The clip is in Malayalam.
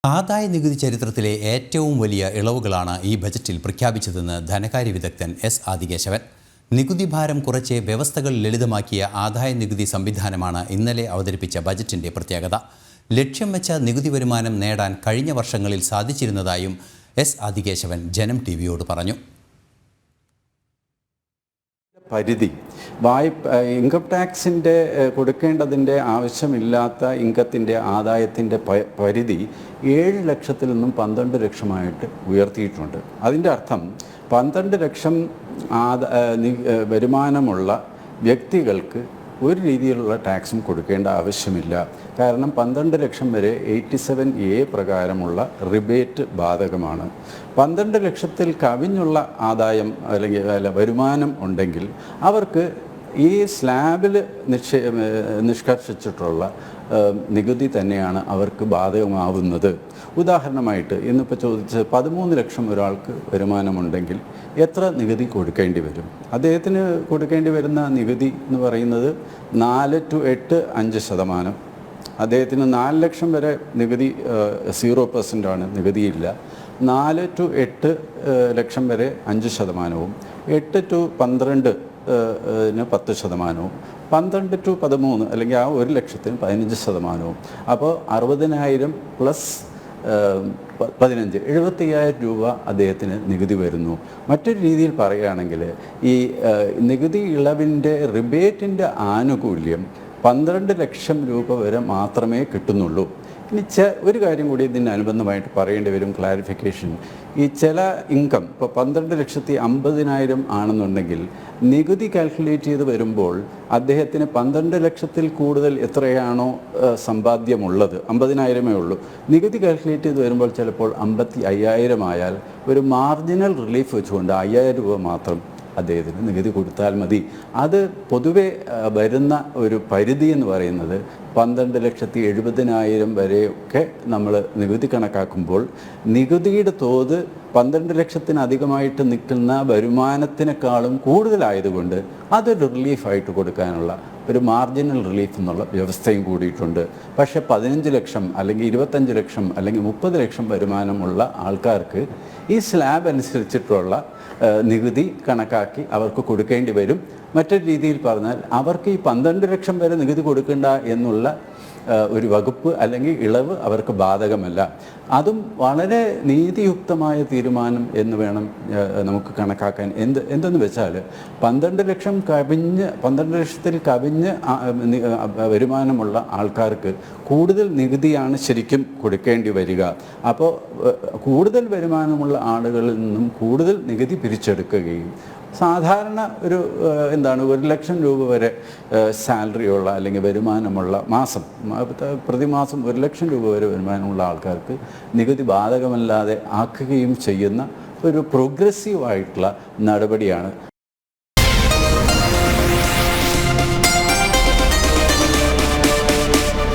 ആദായ നികുതി ചരിത്രത്തിലെ ഏറ്റവും വലിയ ഇളവുകളാണ് ഈ ബജറ്റിൽ പ്രഖ്യാപിച്ചതെന്ന് ധനകാര്യ വിദഗ്ധൻ എസ് ആദികേശവൻ. നികുതി ഭാരം കുറച്ച് വ്യവസ്ഥകൾ ലളിതമാക്കിയ ആദായ നികുതി സംവിധാനമാണ് ഇന്നലെ അവതരിപ്പിച്ച ബജറ്റിന്റെ പ്രത്യേകത. ലക്ഷ്യം വെച്ച നികുതി വരുമാനം നേടാൻ കഴിഞ്ഞ വർഷങ്ങളിൽ സാധിച്ചിരുന്നതായും എസ് ആദികേശവൻ ജനം ടിവിയോട് പറഞ്ഞു. പരിധി ഇൻകം ടാക്സിൻ്റെ കൊടുക്കേണ്ടതിൻ്റെ ആവശ്യമില്ലാത്ത ഇൻകത്തിൻ്റെ ആദായത്തിൻ്റെ പരിധി 7 ലക്ഷത്തിൽ നിന്നും 12 ലക്ഷമായിട്ട് ഉയർത്തിയിട്ടുണ്ട്. അതിൻ്റെ അർത്ഥം 12 ലക്ഷം വരുമാനമുള്ള വ്യക്തികൾക്ക് ഒരു രീതിയിലുള്ള ടാക്സും കൊടുക്കേണ്ട ആവശ്യമില്ല. കാരണം 12 ലക്ഷം വരെ 87A പ്രകാരമുള്ള റിബേറ്റ് ബാധകമാണ്. 12 ലക്ഷത്തിൽ കവിഞ്ഞുള്ള ആദായം അല്ലെങ്കിൽ വരുമാനം ഉണ്ടെങ്കിൽ അവർക്ക് ഈ സ്ലാബിൽ നിഷ്കർഷിച്ചിട്ടുള്ള നികുതി തന്നെയാണ് അവർക്ക് ബാധകമാവുന്നത്. ഉദാഹരണമായിട്ട് ഇന്നിപ്പോൾ ചോദിച്ച് 13 ലക്ഷം ഒരാൾക്ക് വരുമാനമുണ്ടെങ്കിൽ എത്ര നികുതി കൊടുക്കേണ്ടി വരും? അദ്ദേഹത്തിന് കൊടുക്കേണ്ടി വരുന്ന നികുതി എന്ന് പറയുന്നത് 4 to 8 5%. അദ്ദേഹത്തിന് 4 ലക്ഷം വരെ നികുതി 0% നികുതിയില്ല. 4 to 8 ലക്ഷം വരെ 5%, 8 to 12 10%, 12 to 13 അല്ലെങ്കിൽ ആ 1 ലക്ഷത്തിന് 15%. അപ്പോൾ 60,000 പ്ലസ് 15 75,000 രൂപ അദ്ദേഹത്തിന് നികുതി വരുന്നു. മറ്റൊരു രീതിയിൽ പറയുകയാണെങ്കിൽ ഈ നികുതി ഇളവിൻ്റെ റിബേറ്റിൻ്റെ ആനുകൂല്യം 12 ലക്ഷം രൂപ വരെ മാത്രമേ കിട്ടുന്നുള്ളൂ. ഇനി ഒരു കാര്യം കൂടി ഇതിനനുബന്ധമായിട്ട് പറയേണ്ടി വരും, ക്ലാരിഫിക്കേഷൻ. ഈ ചില ഇൻകം ഇപ്പോൾ 12,50,000 ആണെന്നുണ്ടെങ്കിൽ നികുതി കാൽക്കുലേറ്റ് ചെയ്ത് വരുമ്പോൾ അദ്ദേഹത്തിന് 12 ലക്ഷത്തിൽ കൂടുതൽ എത്രയാണോ സമ്പാദ്യമുള്ളത് 50,000 ഉള്ളൂ. നികുതി കാൽക്കുലേറ്റ് ചെയ്ത് വരുമ്പോൾ ചിലപ്പോൾ 55,000 ആയാൽ ഒരു മാർജിനൽ റിലീഫ് വെച്ചുകൊണ്ട് 5,000 രൂപ മാത്രം അദ്ദേഹത്തിന് നികുതി കൊടുത്താൽ മതി. അത് പൊതുവെ വരുന്ന ഒരു പരിധി എന്ന് പറയുന്നത് 12,70,000 വരെയൊക്കെ നമ്മൾ നികുതി കണക്കാക്കുമ്പോൾ നികുതിയുടെ തോത് 12 ലക്ഷത്തിനധികമായിട്ട് നിൽക്കുന്ന വരുമാനത്തിനേക്കാളും കൂടുതലായതുകൊണ്ട് അതൊരു റിലീഫായിട്ട് കൊടുക്കാനുള്ള ഒരു മാർജിനൽ റിലീഫ് എന്നുള്ള വ്യവസ്ഥയും കൂടിയിട്ടുണ്ട്. പക്ഷേ 15 ലക്ഷം അല്ലെങ്കിൽ 25 ലക്ഷം അല്ലെങ്കിൽ 30 ലക്ഷം വരുമാനമുള്ള ആൾക്കാർക്ക് ഈ സ്ലാബ് അനുസരിച്ചിട്ടുള്ള നികുതി കണക്കാക്കി അവർക്ക് കൊടുക്കേണ്ടി വരും. മറ്റൊരു രീതിയിൽ പറഞ്ഞാൽ അവർക്ക് ഈ 12 ലക്ഷം വരെ നികുതി കൊടുക്കേണ്ട എന്നുള്ള ഒരു വകുപ്പ് അല്ലെങ്കിൽ ഇളവ് അവർക്ക് ബാധകമല്ല. അതും വളരെ നീതിയുക്തമായ തീരുമാനം എന്ന് വേണം നമുക്ക് കണക്കാക്കാൻ. എന്തെന്ന് വെച്ചാൽ 12 ലക്ഷത്തിൽ കവിഞ്ഞ് വരുമാനമുള്ള ആൾക്കാർക്ക് കൂടുതൽ നികുതിയാണ് ശരിക്കും കൊടുക്കേണ്ടി വരിക. അപ്പോൾ കൂടുതൽ വരുമാനമുള്ള ആളുകളിൽ നിന്നും കൂടുതൽ നികുതി പിരിച്ചെടുക്കുകയും സാധാരണ ഒരു 1 ലക്ഷം രൂപ വരെ സാലറിയുള്ള അല്ലെങ്കിൽ വരുമാനമുള്ള പ്രതിമാസം 1 ലക്ഷം രൂപ വരെ വരുമാനമുള്ള ആൾക്കാർക്ക് നികുതി ബാധകമല്ലാതെ ആക്കുകയും ചെയ്യുന്ന ഒരു പ്രോഗ്രസീവായിട്ടുള്ള നടപടിയാണ്